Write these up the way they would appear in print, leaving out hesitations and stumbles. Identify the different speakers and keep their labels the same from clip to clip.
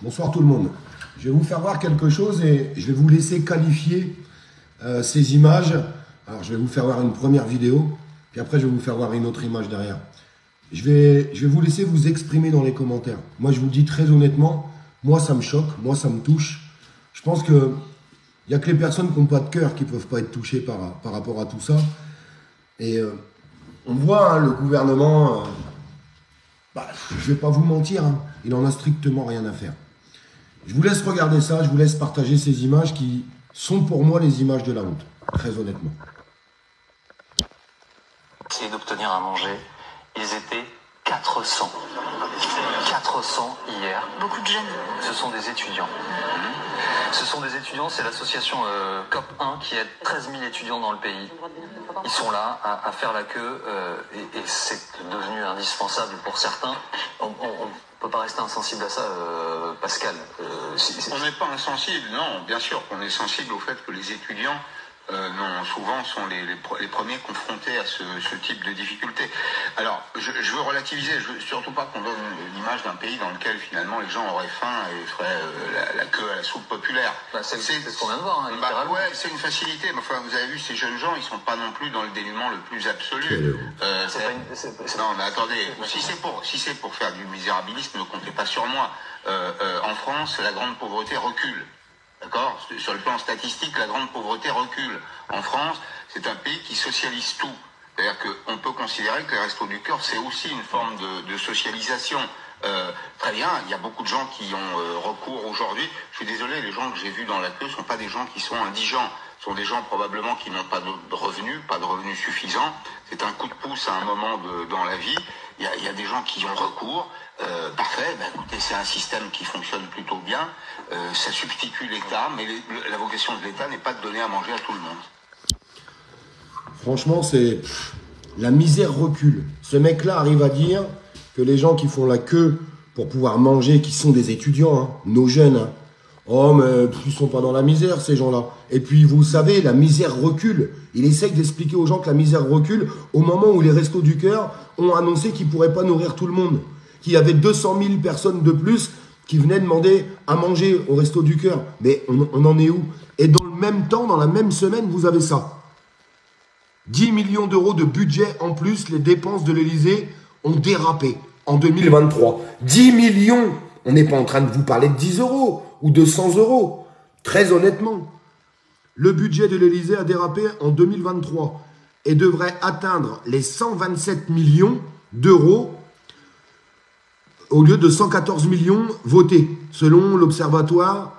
Speaker 1: Bonsoir tout le monde. Je vais vous faire voir quelque chose et je vais vous laisser qualifier ces images. Alors je vais vous faire voir une première vidéo, puis après je vais vous faire voir une autre image derrière. Je vais vous laisser vous exprimer dans les commentaires. Moi je vous le dis très honnêtement, moi ça me choque, moi ça me touche. Je pense que il n'y a que les personnes qui n'ont pas de cœur qui ne peuvent pas être touchées par rapport à tout ça. Et on voit hein, le gouvernement, je ne vais pas vous mentir, hein, il n'en a strictement rien à faire. Je vous laisse regarder ça, je vous laisse partager ces images qui sont pour moi les images de la honte, très honnêtement.
Speaker 2: Essayer d'obtenir à manger, ils étaient 400. 400 hier.
Speaker 3: Beaucoup de jeunes.
Speaker 2: Ce sont des étudiants. Ce sont des étudiants, c'est l'association COP1 qui aide 13 000 étudiants dans le pays. Ils sont là à faire la queue et c'est devenu indispensable pour certains. On ne peut pas rester insensible à ça, Pascal.
Speaker 4: On n'est pas insensible, non. Bien sûr qu'on est sensible au fait que les étudiants souvent sont les premiers confrontés à ce type de difficultés. Alors, je veux relativiser, je veux surtout pas qu'on donne l'image d'un pays dans lequel finalement les gens auraient faim et feraient la queue à la soupe populaire.
Speaker 2: C'est ce qu'on vient de voir, hein, littéralement.
Speaker 4: Ouais, c'est une facilité. Mais enfin, vous avez vu, ces jeunes gens, ils sont pas non plus dans le dénuement le plus absolu. Non, mais attendez, si c'est pour faire du misérabilisme, ne comptez pas sur moi. En France, la grande pauvreté recule. D'accord ? Sur le plan statistique, la grande pauvreté recule. En France, c'est un pays qui socialise tout. C'est-à-dire qu'on peut considérer que les Restos du Cœur, c'est aussi une forme de socialisation. Très bien, il y a beaucoup de gens qui ont recours aujourd'hui. Je suis désolé, les gens que j'ai vus dans la queue ne sont pas des gens qui sont indigents. Ce sont des gens probablement qui n'ont pas de revenus suffisants. C'est un coup de pouce à un moment dans la vie. Il y a des gens qui ont recours. Parfait, écoutez, c'est un système qui fonctionne plutôt bien. Ça substitue l'État, mais la vocation de l'État n'est pas de donner à manger à tout le monde.
Speaker 1: Franchement, c'est la misère recule. Ce mec-là arrive à dire que les gens qui font la queue pour pouvoir manger, qui sont des étudiants, hein, nos jeunes, hein, oh mais ils sont pas dans la misère ces gens-là. Et puis vous savez, la misère recule. Il essaye d'expliquer aux gens que la misère recule au moment où les Restos du Cœur ont annoncé qu'ils pourraient pas nourrir tout le monde. Qu'il y avait 200 000 personnes de plus qui venaient demander à manger au Resto du Cœur. Mais on en est où? Et dans le même temps, dans la même semaine, vous avez ça. 10 millions d'euros de budget en plus, les dépenses de l'Élysée ont dérapé en 2023. 10 millions. On n'est pas en train de vous parler de 10 euros ou de 100 euros. Très honnêtement, le budget de l'Élysée a dérapé en 2023 et devrait atteindre les 127 millions d'euros au lieu de 114 millions votés, selon l'observatoire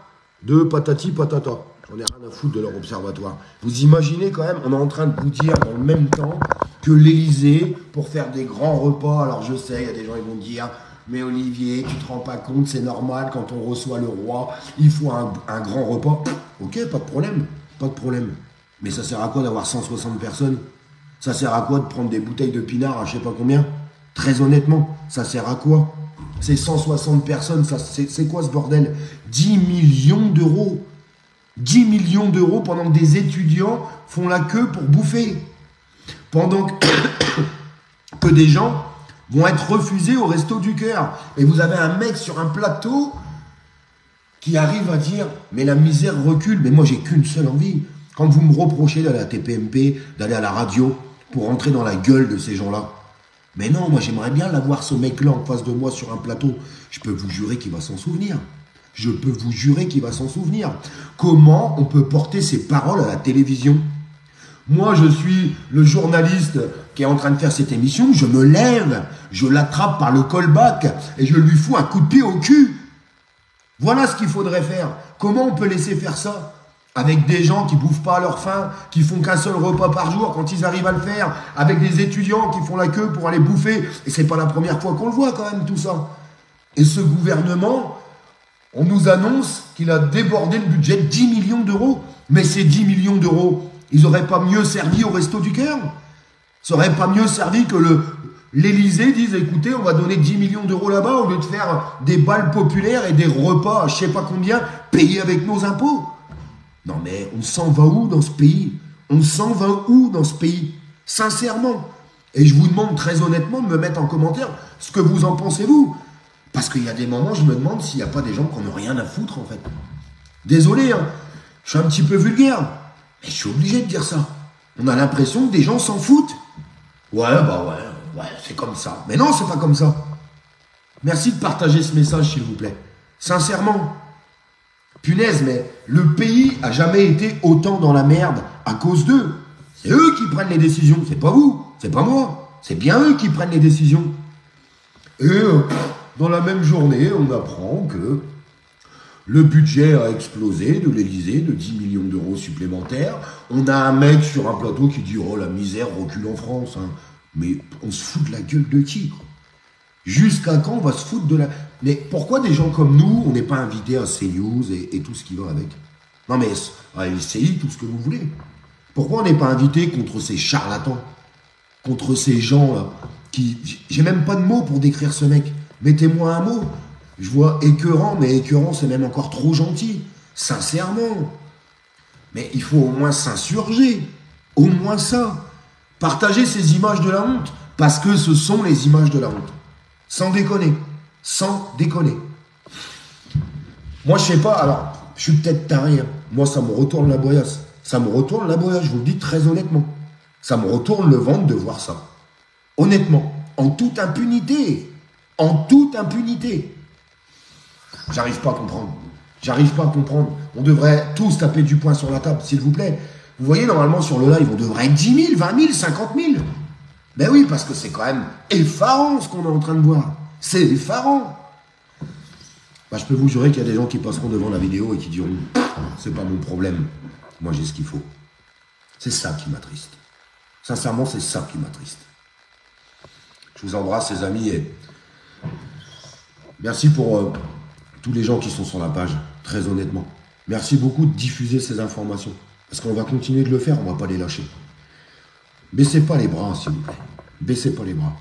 Speaker 1: de patati patata. J'en ai rien à foutre de leur observatoire. Vous imaginez quand même, on est en train de vous dire dans le même temps que l'Élysée, pour faire des grands repas, alors je sais, il y a des gens qui vont dire, mais Olivier, tu te rends pas compte, c'est normal, quand on reçoit le roi, il faut un grand repas. Ok, pas de problème, pas de problème. Mais ça sert à quoi d'avoir 160 personnes? Ça sert à quoi de prendre des bouteilles de pinard à je sais pas combien? Très honnêtement, ça sert à quoi? C'est 160 personnes, c'est quoi ce bordel? 10 millions d'euros. 10 millions d'euros pendant que des étudiants font la queue pour bouffer. Pendant que des gens vont être refusés au Resto du Cœur. Et vous avez un mec sur un plateau qui arrive à dire « Mais la misère recule. » Mais moi, j'ai qu'une seule envie. Quand vous me reprochez d'aller à la TPMP, d'aller à la radio, pour rentrer dans la gueule de ces gens-là. Mais non, moi, j'aimerais bien l'avoir, ce mec-là, en face de moi sur un plateau. Je peux vous jurer qu'il va s'en souvenir. Je peux vous jurer qu'il va s'en souvenir. Comment on peut porter ces paroles à la télévision? Moi, je suis le journaliste qui est en train de faire cette émission. Je me lève, je l'attrape par le callback et je lui fous un coup de pied au cul. Voilà ce qu'il faudrait faire. Comment on peut laisser faire ça avec des gens qui bouffent pas à leur faim, qui font qu'un seul repas par jour quand ils arrivent à le faire, avec des étudiants qui font la queue pour aller bouffer. Et c'est pas la première fois qu'on le voit quand même, tout ça. Et ce gouvernement, on nous annonce qu'il a débordé le budget de 10 millions d'euros. Mais ces 10 millions d'euros, ils n'auraient pas mieux servi au Resto du Cœur? Ça aurait pas mieux servi que l'Élysée dise, écoutez, on va donner 10 millions d'euros là-bas au lieu de faire des balles populaires et des repas à je sais pas combien payés avec nos impôts. Non mais on s'en va où dans ce pays? On s'en va où dans ce pays? Sincèrement. Et je vous demande très honnêtement de me mettre en commentaire ce que vous en pensez vous. Parce qu'il y a des moments, je me demande s'il n'y a pas des gens qui n'ont rien à foutre, en fait. Désolé, hein, je suis un petit peu vulgaire, mais je suis obligé de dire ça. On a l'impression que des gens s'en foutent. Ouais, c'est comme ça. Mais non, c'est pas comme ça. Merci de partager ce message, s'il vous plaît. Sincèrement. Punaise, mais le pays a jamais été autant dans la merde à cause d'eux. C'est eux qui prennent les décisions, c'est pas vous, c'est pas moi. C'est bien eux qui prennent les décisions. Et dans la même journée, on apprend que le budget a explosé de l'Élysée de 10 millions d'euros supplémentaires. On a un mec sur un plateau qui dit « Oh, la misère recule en France. Hein. » Mais on se fout de la gueule de qui, quoi? Jusqu'à quand on va se foutre de la... Mais pourquoi des gens comme nous, on n'est pas invités à CNews et tout ce qui va avec? Non mais, à LCI, tout ce que vous voulez. Pourquoi on n'est pas invité contre ces charlatans? Contre ces gens là qui... J'ai même pas de mots pour décrire ce mec. Mettez-moi un mot. Je vois écœurant, mais écœurant c'est même encore trop gentil. Sincèrement. Mais il faut au moins s'insurger. Au moins ça. Partager ces images de la honte. Parce que ce sont les images de la honte. Sans déconner. Sans déconner. Moi, je sais pas, alors, je suis peut-être taré. Hein. Moi, ça me retourne la boyasse. Ça me retourne la boyasse, je vous le dis très honnêtement. Ça me retourne le ventre de voir ça. Honnêtement. En toute impunité. En toute impunité. J'arrive pas à comprendre. J'arrive pas à comprendre. On devrait tous taper du poing sur la table, s'il vous plaît. Vous voyez, normalement, sur le live, on devrait être 10 000, 20 000, 50 000. Ben oui, parce que c'est quand même effarant ce qu'on est en train de voir. C'est effarant. Ben, je peux vous jurer qu'il y a des gens qui passeront devant la vidéo et qui diront « C'est pas mon problème. Moi, j'ai ce qu'il faut. » C'est ça qui m'attriste. Sincèrement, c'est ça qui m'attriste. Je vous embrasse, les amis, et merci pour tous les gens qui sont sur la page, très honnêtement. Merci beaucoup de diffuser ces informations. Parce qu'on va continuer de le faire, on va pas les lâcher. Baissez pas les bras, s'il vous plaît. Baissez pas les bras.